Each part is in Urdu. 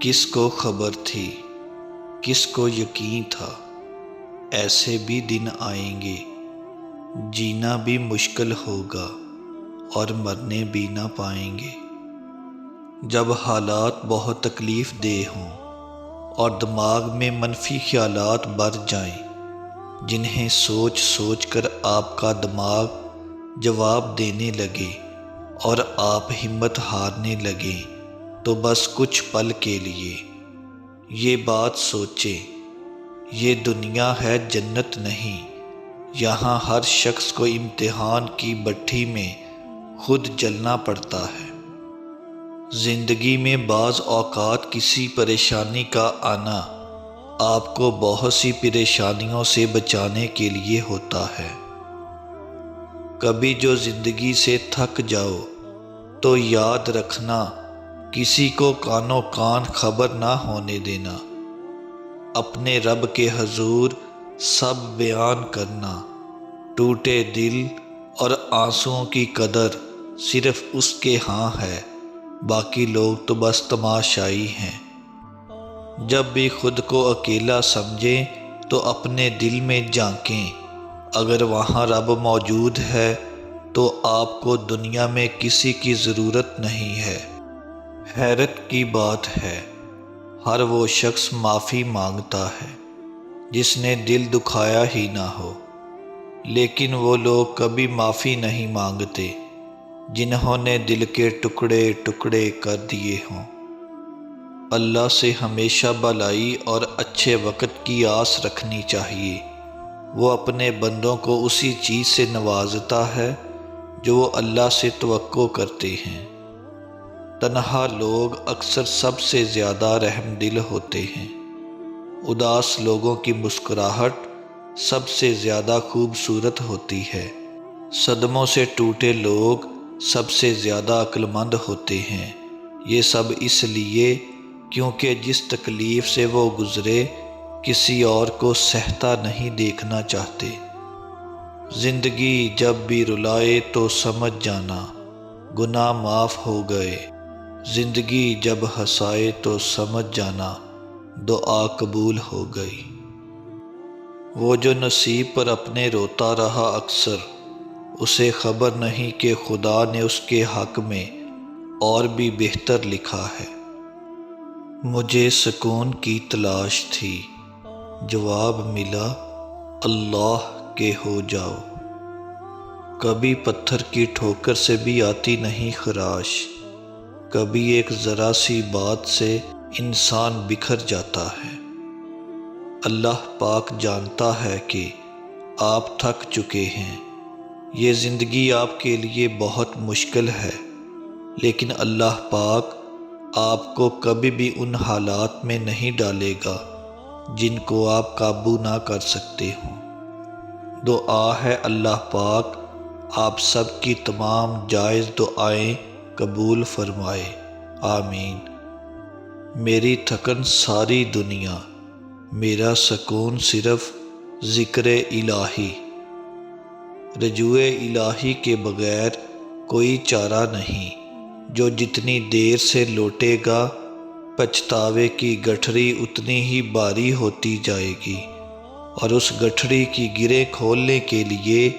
کس کو خبر تھی، کس کو یقین تھا، ایسے بھی دن آئیں گے، جینا بھی مشکل ہوگا اور مرنے بھی نہ پائیں گے۔ جب حالات بہت تکلیف دہ ہوں اور دماغ میں منفی خیالات بھر جائیں، جنہیں سوچ سوچ کر آپ کا دماغ جواب دینے لگے اور آپ ہمت ہارنے لگیں، تو بس کچھ پل کے لیے یہ بات سوچیں، یہ دنیا ہے جنت نہیں، یہاں ہر شخص کو امتحان کی بھٹی میں خود جلنا پڑتا ہے۔ زندگی میں بعض اوقات کسی پریشانی کا آنا آپ کو بہت سی پریشانیوں سے بچانے کے لیے ہوتا ہے۔ کبھی جو زندگی سے تھک جاؤ تو یاد رکھنا، کسی کو کانوں کان خبر نہ ہونے دینا، اپنے رب کے حضور سب بیان کرنا، ٹوٹے دل اور آنسوؤں کی قدر صرف اس کے ہاں ہے، باقی لوگ تو بس تماشائی ہیں۔ جب بھی خود کو اکیلا سمجھیں تو اپنے دل میں جھانکیں، اگر وہاں رب موجود ہے تو آپ کو دنیا میں کسی کی ضرورت نہیں ہے۔ حیرت کی بات ہے، ہر وہ شخص معافی مانگتا ہے جس نے دل دکھایا ہی نہ ہو، لیکن وہ لوگ کبھی معافی نہیں مانگتے جنہوں نے دل کے ٹکڑے ٹکڑے کر دیے ہوں۔ اللہ سے ہمیشہ بھلائی اور اچھے وقت کی آس رکھنی چاہیے، وہ اپنے بندوں کو اسی چیز سے نوازتا ہے جو وہ اللہ سے توقع کرتے ہیں۔ تنہا لوگ اکثر سب سے زیادہ رحم دل ہوتے ہیں، اداس لوگوں کی مسکراہٹ سب سے زیادہ خوبصورت ہوتی ہے، صدموں سے ٹوٹے لوگ سب سے زیادہ عقل مند ہوتے ہیں، یہ سب اس لیے کیونکہ جس تکلیف سے وہ گزرے کسی اور کو سہتا نہیں دیکھنا چاہتے۔ زندگی جب بھی رلائے تو سمجھ جانا گناہ معاف ہو گئے، زندگی جب ہنسائے تو سمجھ جانا دعا قبول ہو گئی۔ وہ جو نصیب پر اپنے روتا رہا اکثر، اسے خبر نہیں کہ خدا نے اس کے حق میں اور بھی بہتر لکھا ہے۔ مجھے سکون کی تلاش تھی، جواب ملا اللہ کے ہو جاؤ۔ کبھی پتھر کی ٹھوکر سے بھی آتی نہیں خراش، کبھی ایک ذرا سی بات سے انسان بکھر جاتا ہے۔ اللہ پاک جانتا ہے کہ آپ تھک چکے ہیں، یہ زندگی آپ کے لیے بہت مشکل ہے، لیکن اللہ پاک آپ کو کبھی بھی ان حالات میں نہیں ڈالے گا جن کو آپ قابو نہ کر سکتے ہوں۔ دعا ہے اللہ پاک آپ سب کی تمام جائز دعائیں قبول فرمائے، آمین۔ میری تھکن ساری دنیا، میرا سکون صرف ذکر الہی، رجوع الہی کے بغیر کوئی چارہ نہیں، جو جتنی دیر سے لوٹے گا پچھتاوے کی گٹھڑی اتنی ہی بھاری ہوتی جائے گی، اور اس گٹھڑی کی گرہیں کھولنے کے لیے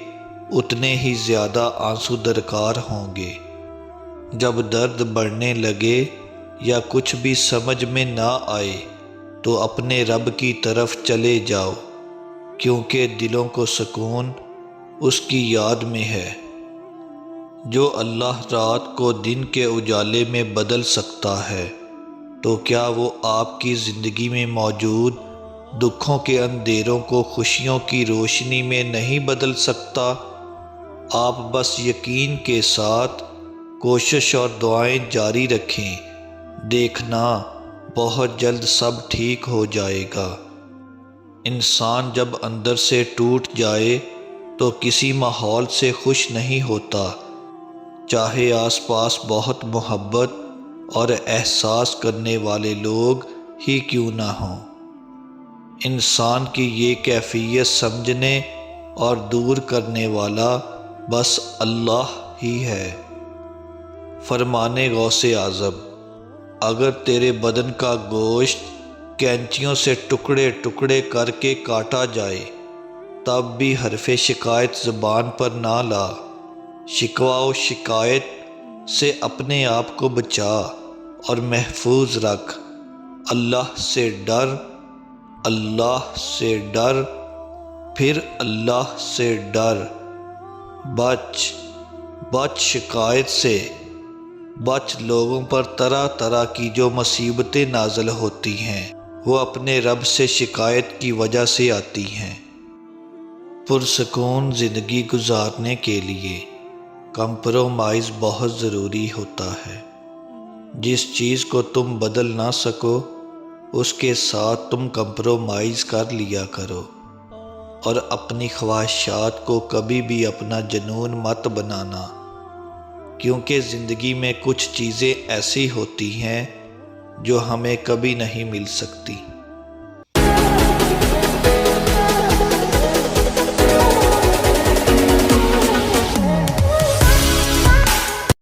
اتنے ہی زیادہ آنسو درکار ہوں گے۔ جب درد بڑھنے لگے یا کچھ بھی سمجھ میں نہ آئے تو اپنے رب کی طرف چلے جاؤ، کیونکہ دلوں کو سکون اس کی یاد میں ہے۔ جو اللہ رات کو دن کے اجالے میں بدل سکتا ہے تو کیا وہ آپ کی زندگی میں موجود دکھوں کے اندھیروں کو خوشیوں کی روشنی میں نہیں بدل سکتا؟ آپ بس یقین کے ساتھ کوشش اور دعائیں جاری رکھیں، دیکھنا بہت جلد سب ٹھیک ہو جائے گا۔ انسان جب اندر سے ٹوٹ جائے تو کسی ماحول سے خوش نہیں ہوتا، چاہے آس پاس بہت محبت اور احساس کرنے والے لوگ ہی کیوں نہ ہوں۔ انسان کی یہ کیفیت سمجھنے اور دور کرنے والا بس اللہ ہی ہے۔ فرمان غوث اعظم: اگر تیرے بدن کا گوشت کینچیوں سے ٹکڑے ٹکڑے کر کے کاٹا جائے تب بھی حرف شکایت زبان پر نہ لا۔ شکوہ و شکایت سے اپنے آپ کو بچا اور محفوظ رکھ۔ اللہ سے ڈر، اللہ سے ڈر، پھر اللہ سے ڈر۔ بچ شکایت سے، بچ لوگوں پر طرح طرح کی جو مصیبتیں نازل ہوتی ہیں وہ اپنے رب سے شکایت کی وجہ سے آتی ہیں۔ پرسکون زندگی گزارنے کے لیے کمپرومائز بہت ضروری ہوتا ہے۔ جس چیز کو تم بدل نہ سکو اس کے ساتھ تم کمپرومائز کر لیا کرو، اور اپنی خواہشات کو کبھی بھی اپنا جنون مت بنانا، کیونکہ زندگی میں کچھ چیزیں ایسی ہوتی ہیں جو ہمیں کبھی نہیں مل سکتی۔